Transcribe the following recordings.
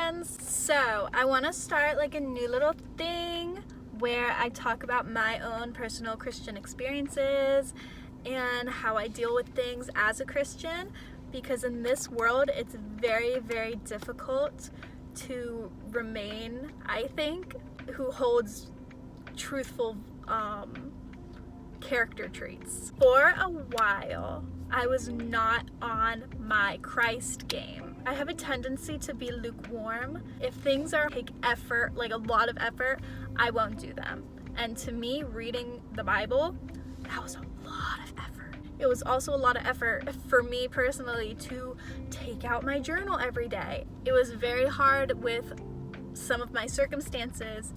friends. So I want to start like a new little thing where I talk about my own personal Christian experiences and how I deal with things as a Christian, because in this world it's very, very difficult to remain, I think, who holds truthful character traits. For a while, I was not on my Christ game. I have a tendency to be lukewarm. If things take effort, like a lot of effort, I won't do them. And to me, reading the Bible, that was a lot of effort. It was also a lot of effort for me personally to take out my journal every day. It was very hard with some of my circumstances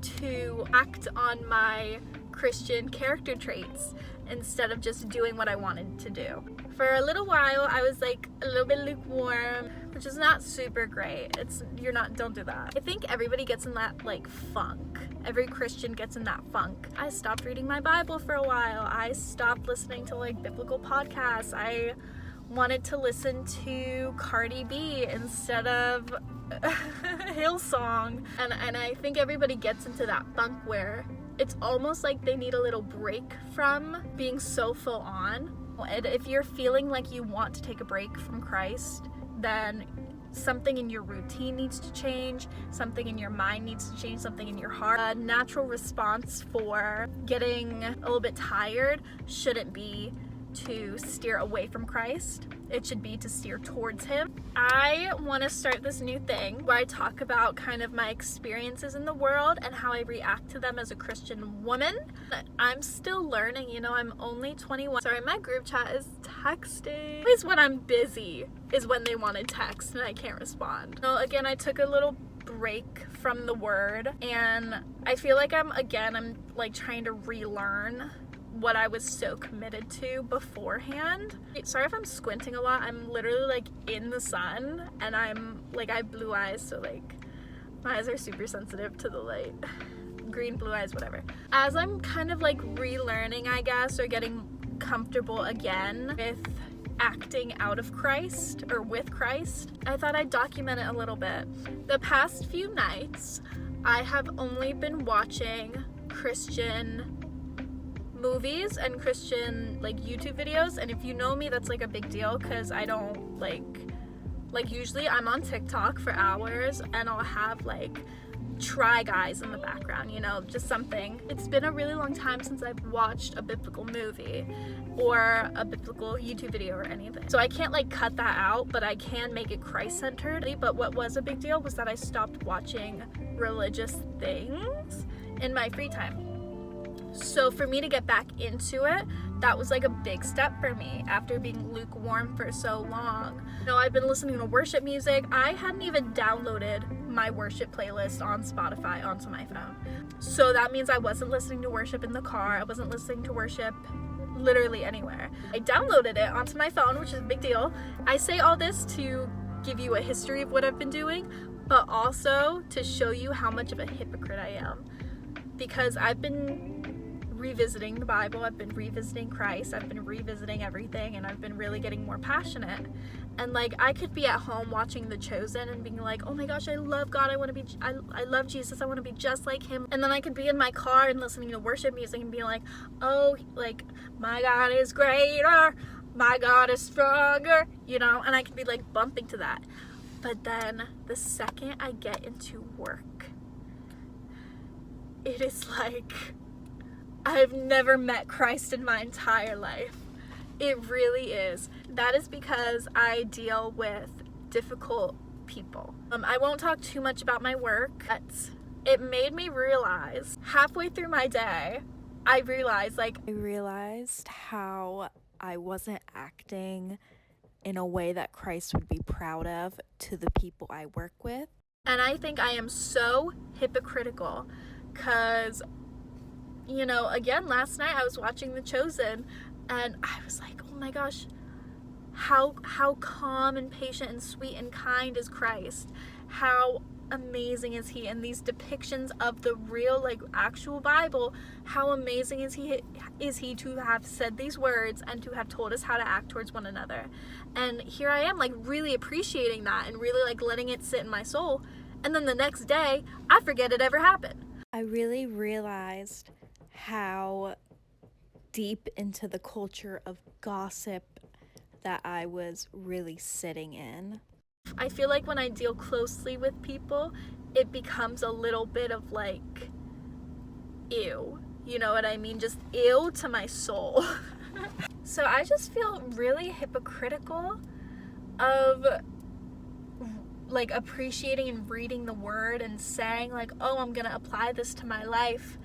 to act on my Christian character traits instead of just doing what I wanted to do. For a little while, I was like a little bit lukewarm, which is not super great. Don't do that. I think everybody gets in that like funk. Every Christian gets in that funk. I stopped reading my Bible for a while. I stopped listening to like biblical podcasts. I wanted to listen to Cardi B instead of Hillsong. And I think everybody gets into that funk where it's almost like they need a little break from being so full on. And if you're feeling like you want to take a break from Christ, then something in your routine needs to change, something in your mind needs to change, something in your heart. A natural response for getting a little bit tired shouldn't be to steer away from Christ. It should be to steer towards Him. I want to start this new thing where I talk about kind of my experiences in the world and how I react to them as a Christian woman. I'm still learning, I'm only 21. Sorry, my group chat is texting. Always when I'm busy is when they want to text and I can't respond. Again, I took a little break from the word and I feel like I'm like trying to relearn what I was so committed to beforehand. Sorry if I'm squinting a lot. I'm literally like in the sun and I have blue eyes, so like my eyes are super sensitive to the light. Green, blue eyes, whatever. As I'm kind of like relearning, I guess, or getting comfortable again with acting out of Christ or with Christ, I thought I'd document it a little bit. The past few nights, I have only been watching Christian movies and Christian like YouTube videos, and if you know me, that's like a big deal because I don't like usually I'm on TikTok for hours and I'll have like Try Guys in the background, just something. It's been a really long time since I've watched a biblical movie or a biblical YouTube video or anything, so I can't like cut that out, but I can make it Christ-centered. But what was a big deal was that I stopped watching religious things in my free time. So for me to get back into it, that was like a big step for me after being lukewarm for so long. I've been listening to worship music. I hadn't even downloaded my worship playlist on Spotify onto my phone. So that means I wasn't listening to worship in the car. I wasn't listening to worship literally anywhere. I downloaded it onto my phone, which is a big deal. I say all this to give you a history of what I've been doing, but also to show you how much of a hypocrite I am. Because I've been revisiting the Bible, I've been revisiting Christ, I've been revisiting everything, and I've been really getting more passionate. And like I could be at home watching The Chosen and being like, oh my gosh, I love God, I love Jesus, I want to be just like Him. And then I could be in my car and listening to worship music and being like, oh, like my God is greater, my God is stronger, and I could be like bumping to that. But then the second I get into work, it is like I've never met Christ in my entire life. It really is. That is because I deal with difficult people. I won't talk too much about my work, but it made me realize halfway through my day, I realized how I wasn't acting in a way that Christ would be proud of to the people I work with. And I think I am so hypocritical because again, last night I was watching The Chosen and I was like, oh my gosh, how calm and patient and sweet and kind is Christ. How amazing is he? And these depictions of the real, like, actual Bible, how amazing is he to have said these words and to have told us how to act towards one another. And here I am, like, really appreciating that and really, like, letting it sit in my soul. And then the next day, I forget it ever happened. I really realized how deep into the culture of gossip that I was really sitting in. I feel like when I deal closely with people, it becomes a little bit of like, ew. You know what I mean? Just ew to my soul. So I just feel really hypocritical of like appreciating and reading the word and saying like, oh, I'm gonna apply this to my life,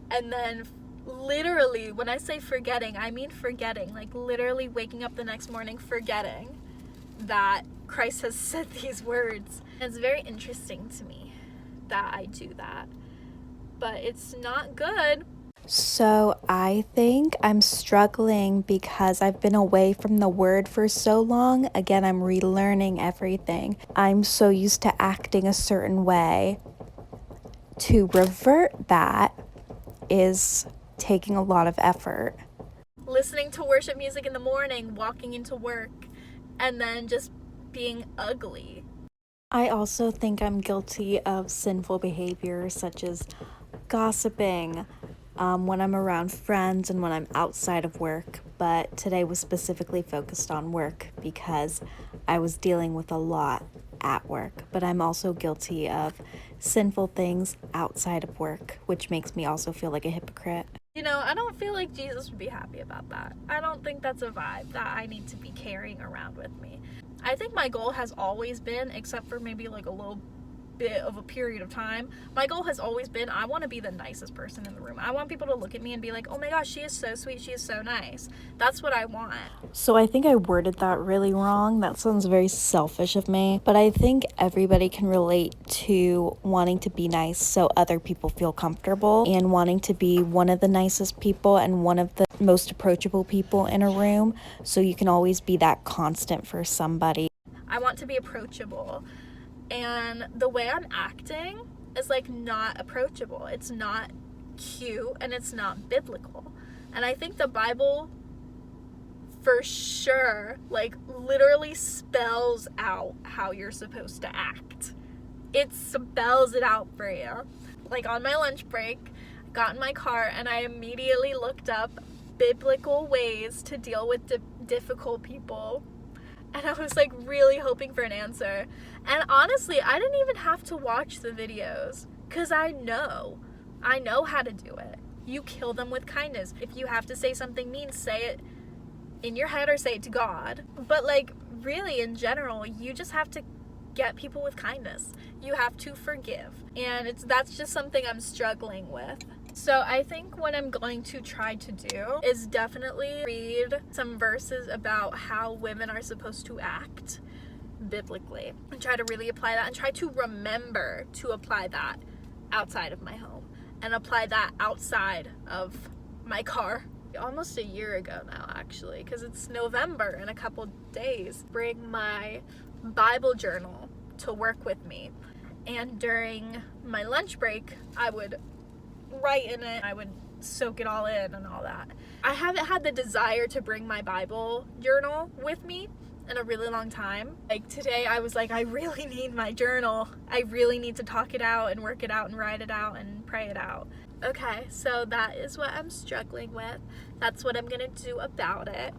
and then literally, when I say forgetting, I mean forgetting, like literally waking up the next morning forgetting that Christ has said these words. And it's very interesting to me that I do that, but it's not good. So I think I'm struggling because I've been away from the word for so long. Again, I'm relearning everything. I'm so used to acting a certain way. To revert that is taking a lot of effort. Listening to worship music in the morning, walking into work, and then just being ugly. I also think I'm guilty of sinful behavior such as gossiping, when I'm around friends and when I'm outside of work, but today was specifically focused on work because I was dealing with a lot at work. But I'm also guilty of sinful things outside of work, which makes me also feel like a hypocrite. You know, I don't feel like Jesus would be happy about that. I don't think that's a vibe that I need to be carrying around with me. I think my goal has always been, except for maybe like a little bit of a period of time, my goal has always been, I want to be the nicest person in the room. I want people to look at me and be like, oh my gosh, she is so sweet, she is so nice. That's what I want. So I think I worded that really wrong. That sounds very selfish of me, but I think everybody can relate to wanting to be nice so other people feel comfortable and wanting to be one of the nicest people and one of the most approachable people in a room, so you can always be that constant for somebody. I want to be approachable. And the way I'm acting is like not approachable. It's not cute and it's not biblical. And I think the Bible for sure, like literally spells out how you're supposed to act. It spells it out for you. Like on my lunch break, I got in my car and I immediately looked up biblical ways to deal with difficult people. And I was like really hoping for an answer. And honestly, I didn't even have to watch the videos because I know how to do it. You kill them with kindness. If you have to say something mean, say it in your head or say it to God. But like really in general, you just have to get people with kindness. You have to forgive. And that's just something I'm struggling with. So I think what I'm going to try to do is definitely read some verses about how women are supposed to act biblically and try to really apply that and try to remember to apply that outside of my home and apply that outside of my car. Almost a year ago now, actually, because it's November in a couple days. Bring my Bible journal to work with me, and during my lunch break I would write in it. I would soak it all in and all that. I haven't had the desire to bring my Bible journal with me in a really long time. Like today I was like, I really need my journal. I really need to talk it out and work it out and write it out and pray it out. Okay, so that is what I'm struggling with. That's what I'm gonna do about it.